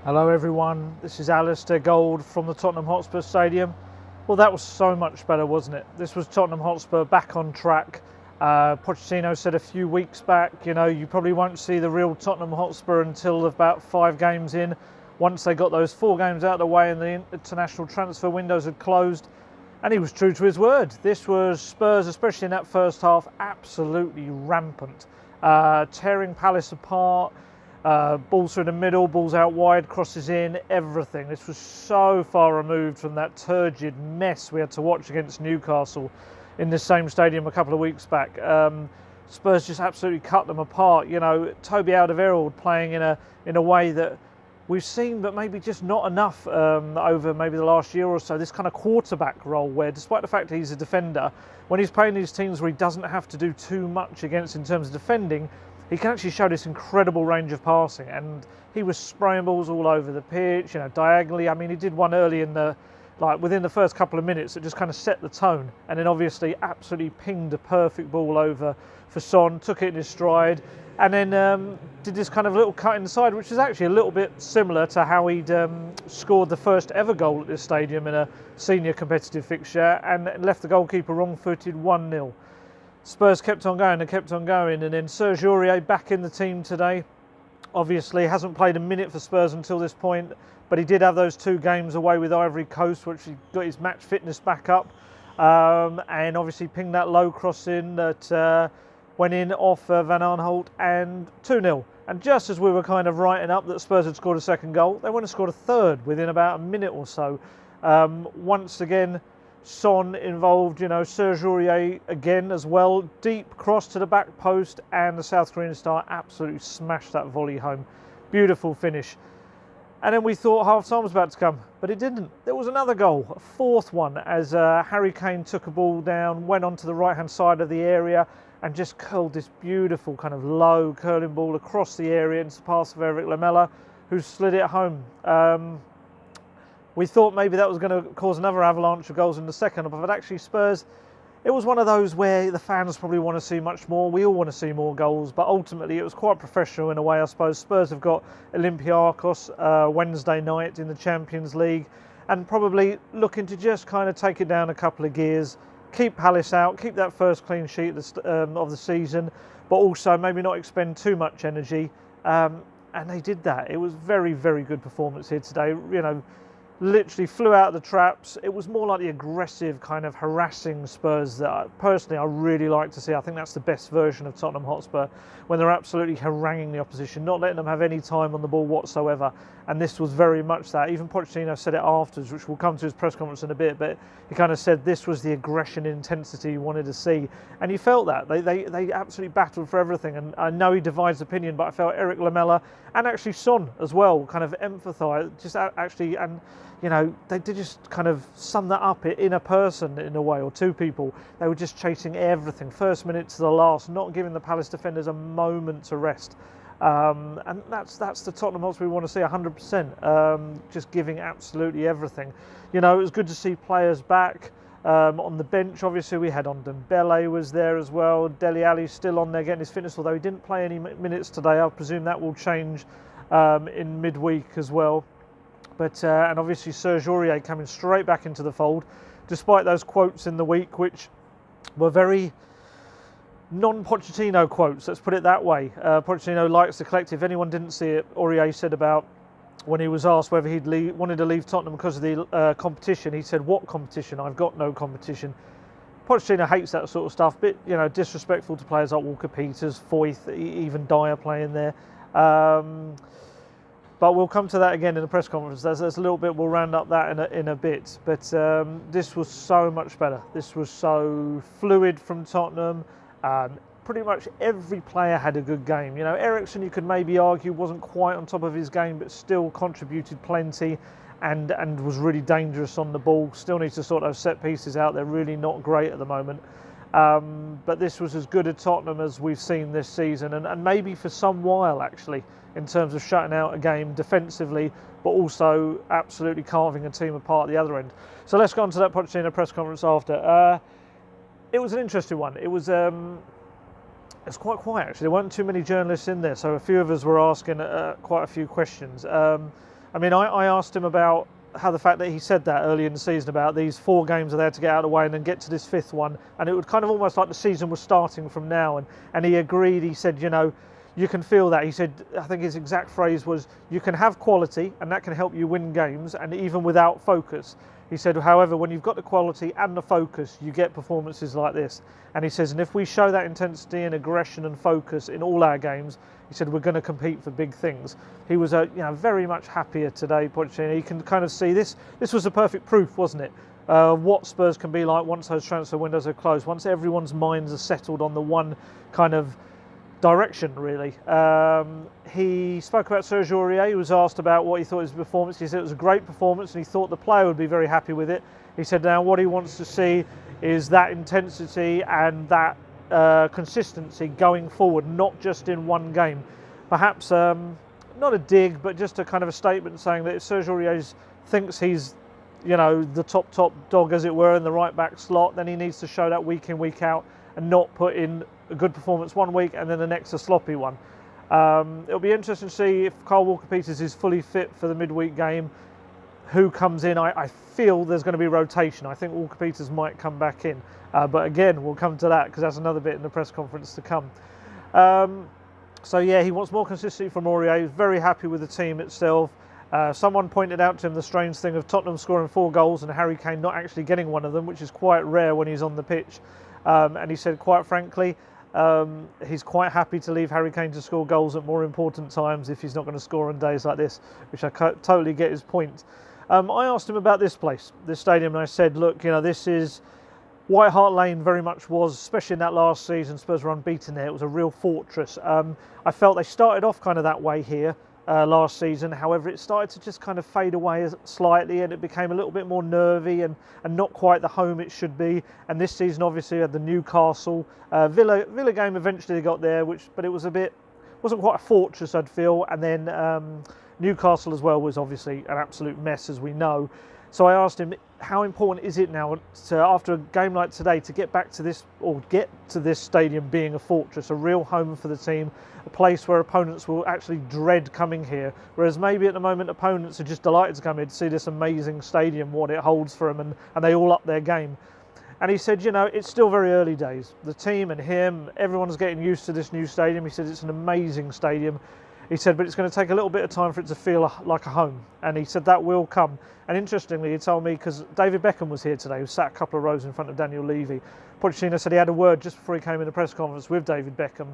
Hello everyone, this is Alistair Gold from the Tottenham Hotspur Stadium. Well, that was so much better, wasn't it? This was Tottenham Hotspur back on track. Pochettino said a few weeks back, you probably won't see the real Tottenham Hotspur until about 5 games in. Once they got those 4 games out of the way and the international transfer windows had closed. And he was true to his word. This was Spurs, especially in that first half, absolutely rampant. Tearing Palace apart. Balls through the middle, balls out wide, crosses in, everything. This was so far removed from that turgid mess we had to watch against Newcastle in this same stadium a couple of weeks back. Spurs just absolutely cut them apart. Toby Alderweireld playing in a way that we've seen, but maybe just not enough over maybe the last year or so. This kind of quarterback role where, despite the fact that he's a defender, when he's playing these teams where he doesn't have to do too much against in terms of defending, he can actually show this incredible range of passing, and he was spraying balls all over the pitch, diagonally. I mean, he did one early within the first couple of minutes that just kind of set the tone, and then obviously absolutely pinged a perfect ball over for Son, took it in his stride, and then did this kind of little cut inside, which is actually a little bit similar to how he'd scored the first ever goal at this stadium in a senior competitive fixture, and left the goalkeeper wrong-footed 1-0. Spurs kept on going, and then Serge Aurier back in the team today. Obviously hasn't played a minute for Spurs until this point, but he did have those 2 games away with Ivory Coast, which he got his match fitness back up, and obviously pinged that low cross in that went in off Van Aanholt, and 2-0. And just as we were kind of writing up that Spurs had scored a second goal, they went and scored a third within about a minute or so. Once again, Son involved, Serge Aurier again as well. Deep cross to the back post, and the South Korean star absolutely smashed that volley home. Beautiful finish. And then we thought half-time was about to come, but it didn't. There was another goal, a 4th one, as Harry Kane took a ball down, went onto the right-hand side of the area, and just curled this beautiful kind of low curling ball across the area into the pass of Eric Lamela, who slid it home. We thought maybe that was going to cause another avalanche of goals in the second, but actually Spurs, it was one of those where the fans probably want to see much more. We all want to see more goals, but ultimately it was quite professional in a way, I suppose. Spurs have got Olympiacos Wednesday night in the Champions League, and probably looking to just kind of take it down a couple of gears, keep Palace out, keep that first clean sheet of the season, but also maybe not expend too much energy. And they did that. It was very, very good performance here today. Literally flew out of the traps. It was more like the aggressive kind of harassing Spurs that personally I really like to see. I think that's the best version of Tottenham Hotspur, when they're absolutely haranguing the opposition, not letting them have any time on the ball whatsoever. And this was very much that. Even Pochettino said it afterwards, which we'll come to his press conference in a bit, but he kind of said this was the aggression and intensity he wanted to see. And you felt that. They absolutely battled for everything. And I know he divides opinion, but I felt Eric Lamela and actually Son as well kind of empathise, just actually, and they did just kind of sum that up in a person in a way, or 2 people. They were just chasing everything, first minute to the last, not giving the Palace defenders a moment to rest. And that's the Tottenham Hotspur we want to see, 100%. Just giving absolutely everything. It was good to see players back. On the bench, obviously, we had Ndombele was there as well. Dele Alli still on there getting his fitness, although he didn't play any minutes today. I presume that will change in midweek as well. But and obviously Serge Aurier coming straight back into the fold, despite those quotes in the week, which were very non-Pochettino quotes, let's put it that way. Pochettino likes the collective. If anyone didn't see it, Aurier said about when he was asked whether he'd wanted to leave Tottenham because of the competition, he said, "What competition? I've got no competition." Pochettino hates that sort of stuff, bit disrespectful to players like Walker-Peters, Foyth, even Dyer playing there. But we'll come to that again in the press conference. There's a little bit, we'll round up that in a bit. But this was so much better. This was so fluid from Tottenham. Pretty much every player had a good game. Eriksen, you could maybe argue, wasn't quite on top of his game, but still contributed plenty and was really dangerous on the ball. Still needs to sort those set pieces out. They're really not great at the moment. But this was as good a Tottenham as we've seen this season, and maybe for some while actually, in terms of shutting out a game defensively, but also absolutely carving a team apart at the other end. So let's go on to that Pochettino press conference after. It was an interesting one. It was quite quiet actually. There weren't too many journalists in there, so a few of us were asking quite a few questions. I mean, I asked him about how the fact that he said that early in the season about these 4 games are there to get out of the way and then get to this 5th one, and it would kind of almost like the season was starting from now, and he agreed. He said, you know, you can feel that. He said, I think his exact phrase was, you can have quality and that can help you win games, and even without focus. He said, however, when you've got the quality and the focus, you get performances like this. And he says, and if we show that intensity and aggression and focus in all our games, he said, we're going to compete for big things. He was, very much happier today, Pochettino. You can kind of see this. This was the perfect proof, wasn't it? What Spurs can be like once those transfer windows are closed, once everyone's minds are settled on the one kind of direction, really. He spoke about Serge Aurier. He was asked about what he thought of his performance. He said it was a great performance and he thought the player would be very happy with it. He said now what he wants to see is that intensity and that consistency going forward, not just in one game. Perhaps not a dig, but just a kind of a statement saying that if Serge Aurier thinks he's, you know, the top dog, as it were, in the right back slot, then he needs to show that week in, week out, and not put in a good performance one week and then the next a sloppy one. It'll be interesting to see if Kyle Walker-Peters is fully fit for the midweek game. Who comes in? I feel there's going to be rotation. I think Walker-Peters might come back in. But again, we'll come to that because that's another bit in the press conference to come. So yeah, he wants more consistency from Aurier. He's very happy with the team itself. Someone pointed out to him the strange thing of Tottenham scoring 4 goals and Harry Kane not actually getting one of them, which is quite rare when he's on the pitch. And he said, quite frankly, he's quite happy to leave Harry Kane to score goals at more important times if he's not going to score on days like this, which I totally get his point. I asked him about this place, this stadium, and I said, look, you know, this is White Hart Lane very much was, especially in that last season, Spurs were unbeaten there. It was a real fortress. I felt they started off kind of that way here last season. However, it started to just kind of fade away slightly and it became a little bit more nervy and not quite the home it should be. And this season, obviously, had the Newcastle Villa game. Eventually they got there, but it was wasn't quite a fortress, I'd feel. And then Newcastle as well was obviously an absolute mess, as we know. So I asked him, how important is it now after a game like today to get back to this, or get to this stadium being a fortress, a real home for the team, a place where opponents will actually dread coming here, whereas maybe at the moment opponents are just delighted to come here to see this amazing stadium, what it holds for them, and they all up their game. And he said, you know, it's still very early days. The team and him, everyone's getting used to this new stadium. He said it's an amazing stadium. He said, but it's going to take a little bit of time for it to feel like a home. And he said that will come. And interestingly, he told me, because David Beckham was here today, who sat a couple of rows in front of Daniel Levy. Pochettino said he had a word just before he came in the press conference with David Beckham.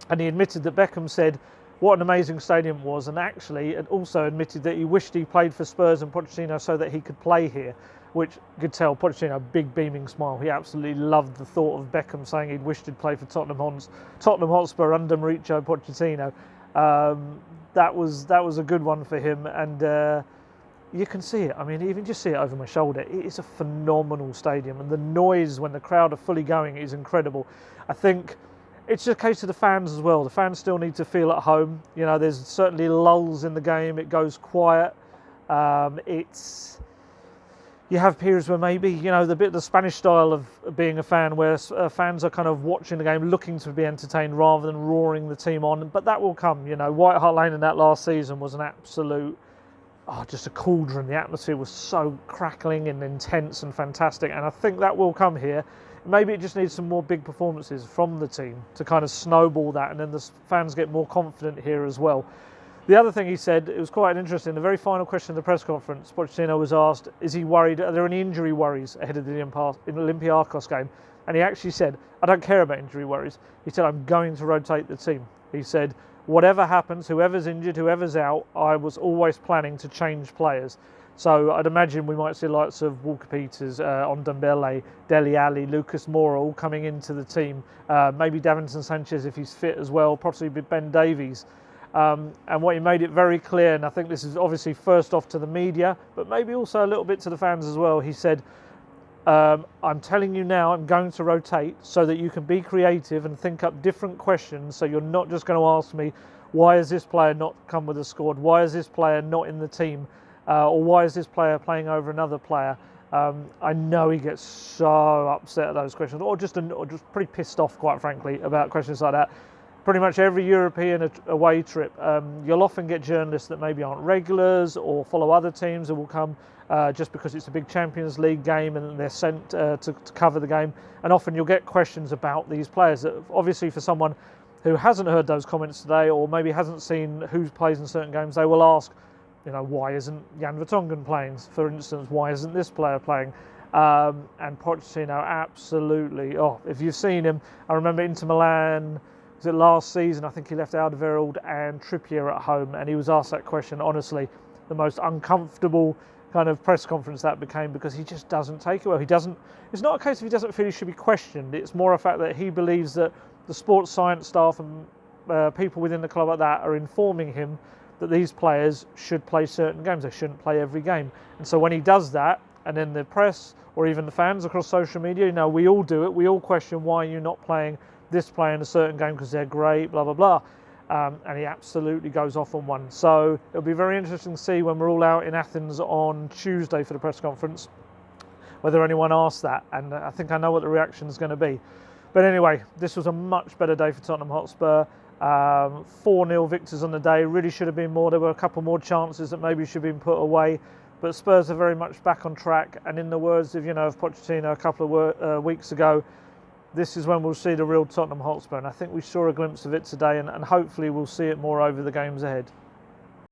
And he admitted that Beckham said what an amazing stadium was, and actually also admitted that he wished he played for Spurs and Pochettino so that he could play here, which you could tell Pochettino, a big beaming smile. He absolutely loved the thought of Beckham saying he'd wished he'd played for Tottenham Hotspur under Mauricio Pochettino. That was a good one for him, and you can see it. I mean, even just see it over my shoulder. It is a phenomenal stadium, and the noise when the crowd are fully going is incredible. I think it's just a case of the fans as well. The fans still need to feel at home. You know, there's certainly lulls in the game. It goes quiet. You have periods where maybe, you know, the Spanish style of being a fan, where fans are kind of watching the game, looking to be entertained rather than roaring the team on. But that will come. You know, White Hart Lane in that last season was an absolute, just a cauldron. The atmosphere was so crackling and intense and fantastic. And I think that will come here. Maybe it just needs some more big performances from the team to kind of snowball that, and then the fans get more confident here as well. The other thing he said, it was quite interesting, the very final question in the press conference, Pochettino was asked, is he worried, are there any injury worries ahead of the Olympiacos game? And he actually said, I don't care about injury worries. He said, I'm going to rotate the team. He said, whatever happens, whoever's injured, whoever's out, I was always planning to change players. So I'd imagine we might see lots of Walker-Peters, Ndombele, Dele Alli, Lucas Moura all coming into the team. Maybe Davinson Sanchez if he's fit as well, possibly Ben Davies. And what he made it very clear, and I think this is obviously first off to the media, but maybe also a little bit to the fans as well. He said, I'm telling you now, I'm going to rotate so that you can be creative and think up different questions, so you're not just going to ask me, why has this player not come with a squad? Why is this player not in the team? Or why is this player playing over another player? I know he gets so upset at those questions, or just pretty pissed off, quite frankly, about questions like that. pretty much every European away trip, you'll often get journalists that maybe aren't regulars or follow other teams, who will come just because it's a big Champions League game and they're sent to cover the game. And often you'll get questions about these players that, obviously, for someone who hasn't heard those comments today, or maybe hasn't seen who plays in certain games, they will ask, why isn't Jan Vertonghen playing, for instance? Why isn't this player playing? And Pochettino, absolutely. If you've seen him, I remember Inter Milan, was it last season? I think he left Alderweireld and Trippier at home, and he was asked that question. Honestly, the most uncomfortable kind of press conference that became, because he just doesn't take it well. It's not a case of he doesn't feel he should be questioned. It's more a fact that he believes that the sports science staff and people within the club like that are informing him that these players should play certain games. They shouldn't play every game. And so when he does that, and then the press or even the fans across social media, we all do it. We all question, why are you not playing this player in a certain game because they're great, blah, blah, blah. And he absolutely goes off on one. So it'll be very interesting to see when we're all out in Athens on Tuesday for the press conference, whether anyone asks that. And I think I know what the reaction is going to be. But anyway, this was a much better day for Tottenham Hotspur. 4-0 victors on the day. Really should have been more. There were a couple more chances that maybe should have been put away. But Spurs are very much back on track. And in the words of, of Pochettino a couple of weeks ago, this is when we'll see the real Tottenham Hotspur. And I think we saw a glimpse of it today, and hopefully we'll see it more over the games ahead.